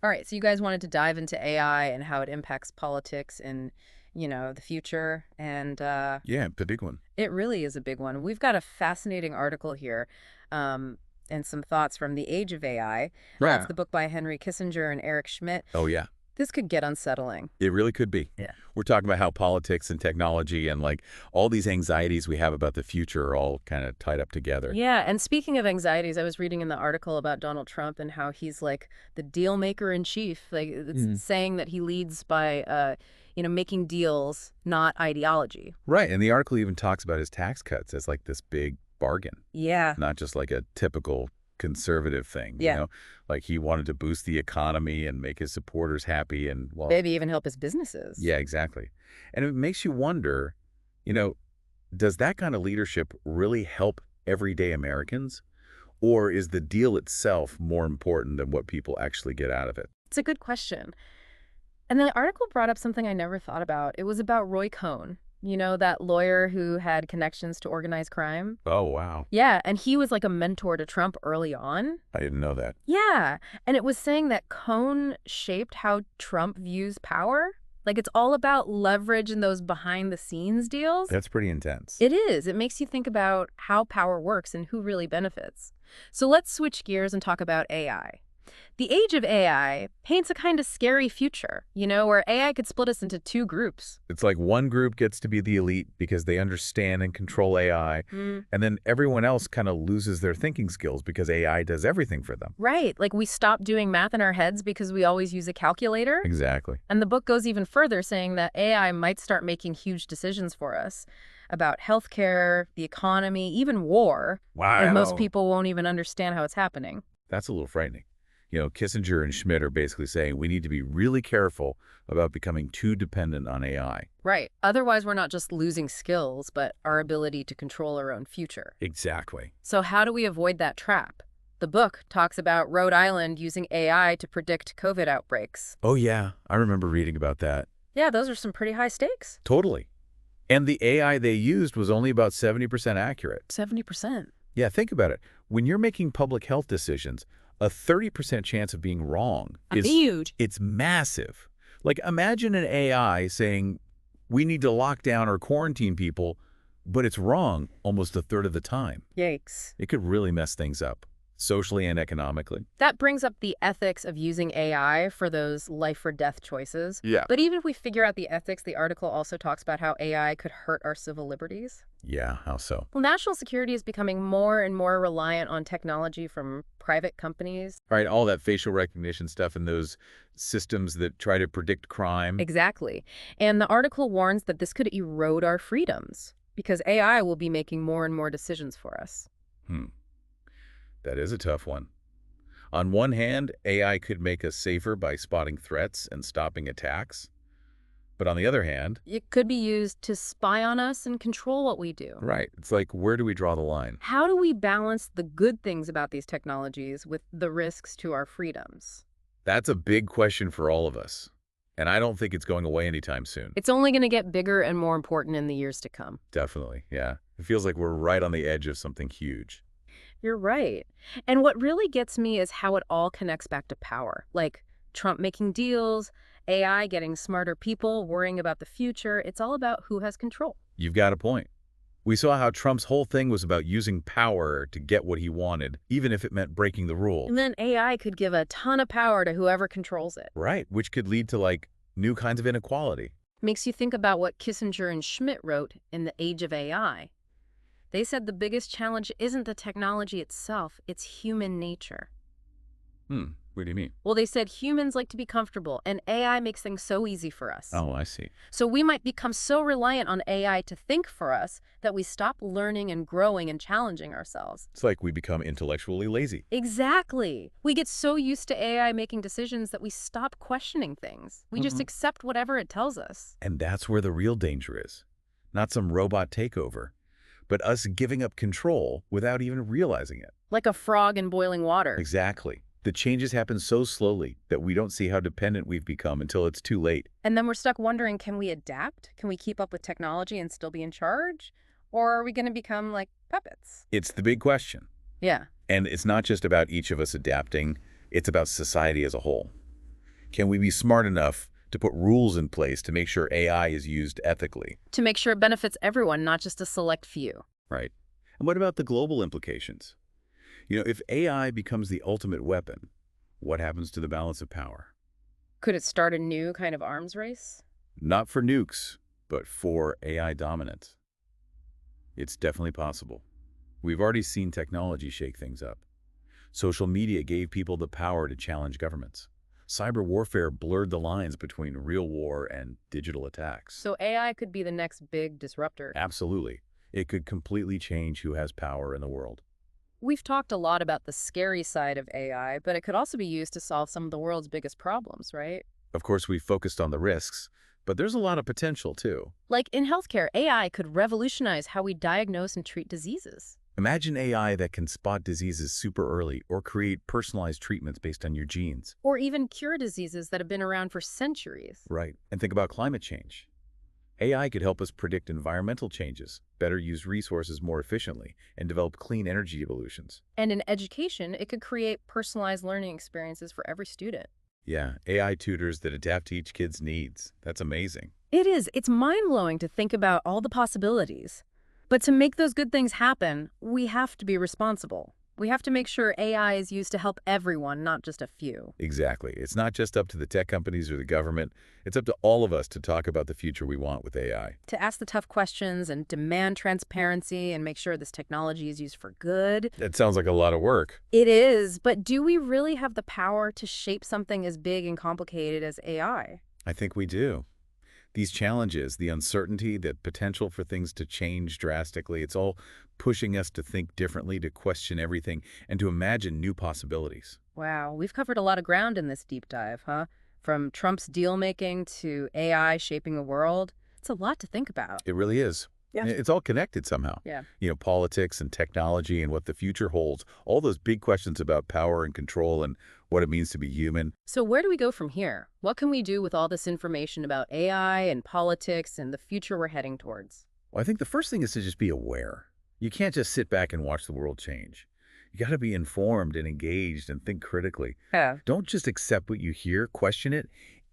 All right, so you guys wanted to dive into AI and how it impacts politics and, the future. And Yeah, the big one. it really is a big one. We've got a fascinating article here um, and some thoughts from The Age of AI. It's Right. the book by Henry Kissinger and Eric Schmidt. Oh, yeah. This could get unsettling. It really could be. Yeah. We're talking about how politics and technology and like all these anxieties we have about the future are all kind of tied up together. Yeah, and speaking of anxieties, I was reading in the article about Donald Trump and how he's like the deal maker in chief. Like it's saying that he leads by, making deals, not ideology. Right. And the article even talks about his tax cuts as like this big bargain, Yeah. not just like a typical conservative thing, Yeah. Like he wanted to boost the economy and make his supporters happy. And well, Maybe even help his businesses. yeah, exactly. And it makes you wonder, you know, does that kind of leadership really help everyday Americans? Or is the deal itself more important than what people actually get out of it? It's a good question. And the article brought up something I never thought about. It was about Roy Cohn, that lawyer who had connections to organized crime. Oh, wow. Yeah, and he was like a mentor to Trump early on. I didn't know that. Yeah, and it was saying that Cohn shaped how Trump views power. Like it's all about leverage in those behind the scenes deals. That's pretty intense. It is. It makes you think about how power works and who really benefits. So let's switch gears and talk about AI. The age of AI paints a kind of scary future, where AI could split us into two groups. It's like one group gets to be the elite because they understand and control AI, Mm. and then everyone else kind of loses their thinking skills because AI does everything for them. Right, like we stop doing math in our heads because we always use a calculator. Exactly. And the book goes even further, saying that AI might start making huge decisions for us about healthcare, the economy, even war. Wow. And most people won't even understand how it's happening. That's a little frightening. Kissinger and Schmidt are basically saying we need to be really careful about becoming too dependent on AI. Right. Otherwise, we're not just losing skills, but our ability to control our own future. Exactly. So how do we avoid that trap? The book talks about Rhode Island using AI to predict COVID outbreaks. Oh, yeah. I remember reading about that. Yeah, those are some pretty high stakes. Totally. And the AI they used was only about 70% accurate. 70%. Yeah, think about it. When you're making public health decisions, a 30% chance of being wrong is Huge. it's massive. Like imagine an AI saying we need to lock down or quarantine people, but it's wrong almost a third of the time. Yikes. It could really mess things up, socially and economically. That brings up the ethics of using AI for those life or death choices. Yeah. But even if we figure out the ethics, the article also talks about how AI could hurt our civil liberties. Yeah, how so? Well, national security is becoming more and more reliant on technology from private companies. Right, all that facial recognition stuff and those systems that try to predict crime. Exactly. And the article warns that this could erode our freedoms because AI will be making more and more decisions for us. Hmm. That is a tough one. On one hand, AI could make us safer by spotting threats and stopping attacks. But on the other hand, It could be used to spy on us and control what we do. right, it's like, where do we draw the line? How do we balance the good things about these technologies with the risks to our freedoms? That's a big question for all of us. And I don't think it's going away anytime soon. It's only going to get bigger and more important in the years to come. Definitely, yeah. It feels like we're right on the edge of something huge. You're right. And what really gets me is how it all connects back to power. Like Trump making deals, AI getting smarter people, worrying about the future. It's all about who has control. You've got a point. We saw how Trump's whole thing was about using power to get what he wanted, even if it meant breaking the rules. And then AI could give a ton of power to whoever controls it. Right, which could lead to, like, new kinds of inequality. Makes you think about what Kissinger and Schmidt wrote in The Age of AI. They said the biggest challenge isn't the technology itself, it's human nature. What do you mean? Well, they said humans like to be comfortable, and AI makes things so easy for us. Oh, I see. So we might become so reliant on AI to think for us that we stop learning and growing and challenging ourselves. It's like we become intellectually lazy. Exactly. We get so used to AI making decisions that we stop questioning things. We just accept whatever it tells us. And that's where the real danger is. Not some robot takeover, but us giving up control without even realizing it. Like a frog in boiling water. Exactly. The changes happen so slowly that we don't see how dependent we've become until it's too late. And then we're stuck wondering, can we adapt? Can we keep up with technology and still be in charge? Or are we going to become like puppets? It's the big question. Yeah. And it's not just about each of us adapting, it's about society as a whole. Can we be smart enough to put rules in place to make sure AI is used ethically? To make sure it benefits everyone, not just a select few. Right. And what about the global implications? If AI becomes the ultimate weapon, what happens to the balance of power? Could it start a new kind of arms race? Not for nukes, but for AI dominance. It's definitely possible. We've already seen technology shake things up. Social media gave people the power to challenge governments. Cyber warfare blurred the lines between real war and digital attacks. So AI could be the next big disruptor. Absolutely. It could completely change who has power in the world. We've talked a lot about the scary side of AI, but it could also be used to solve some of the world's biggest problems, right? Of course, we focused on the risks, but there's a lot of potential too. Like in healthcare, AI could revolutionize how we diagnose and treat diseases. Imagine AI that can spot diseases super early or create personalized treatments based on your genes. Or even cure diseases that have been around for centuries. Right. And think about climate change. AI could help us predict environmental changes, better use resources more efficiently, and develop clean energy solutions. And in education, it could create personalized learning experiences for every student. Yeah, AI tutors that adapt to each kid's needs. That's amazing. It is. It's mind-blowing to think about all the possibilities. But to make those good things happen, we have to be responsible. We have to make sure AI is used to help everyone, not just a few. Exactly. It's not just up to the tech companies or the government. It's up to all of us to talk about the future we want with AI. To ask the tough questions and demand transparency and make sure this technology is used for good. That sounds like a lot of work. It is, but do we really have the power to shape something as big and complicated as AI? I think we do. These challenges, the uncertainty, the potential for things to change drastically, it's all pushing us to think differently, to question everything, and to imagine new possibilities. Wow, we've covered a lot of ground in this deep dive, huh? From Trump's deal-making to AI shaping the world. It's a lot to think about. It really is. Yeah. It's all connected somehow. Yeah. Politics and technology and what the future holds, all those big questions about power and control and what it means to be human. So where do we go from here? What can we do with all this information about AI and politics and the future we're heading towards? Well, I think the first thing is to just be aware. You can't just sit back and watch the world change. You got to be informed and engaged and think critically. Yeah. Don't just accept what you hear, question it,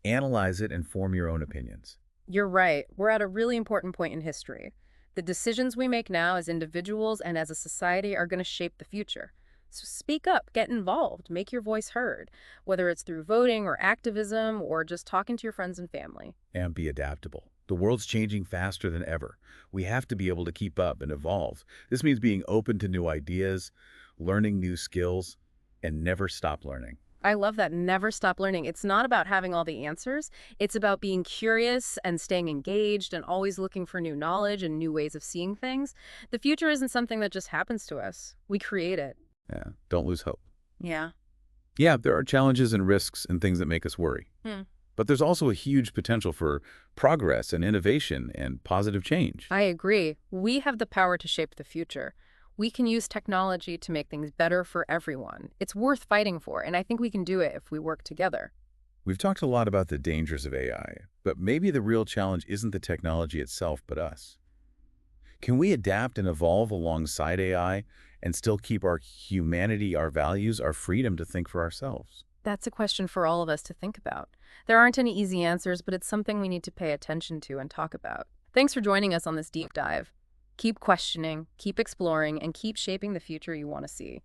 analyze it, and form your own opinions. You're right. We're at a really important point in history. The decisions we make now as individuals and as a society are going to shape the future. So speak up, get involved, make your voice heard, whether it's through voting or activism or just talking to your friends and family. And be adaptable. The world's changing faster than ever. We have to be able to keep up and evolve. This means being open to new ideas, learning new skills, and never stop learning. I love that. Never stop learning. It's not about having all the answers. It's about being curious and staying engaged and always looking for new knowledge and new ways of seeing things. The future isn't something that just happens to us. We create it. Yeah, don't lose hope. Yeah. Yeah, there are challenges and risks and things that make us worry. But there's also a huge potential for progress and innovation and positive change. I agree. We have the power to shape the future. We can use technology to make things better for everyone. It's worth fighting for, and I think we can do it if we work together. We've talked a lot about the dangers of AI, but maybe the real challenge isn't the technology itself, but us. Can we adapt and evolve alongside AI and still keep our humanity, our values, our freedom to think for ourselves? That's a question for all of us to think about. There aren't any easy answers, but it's something we need to pay attention to and talk about. Thanks for joining us on this deep dive. Keep questioning, keep exploring, and keep shaping the future you want to see.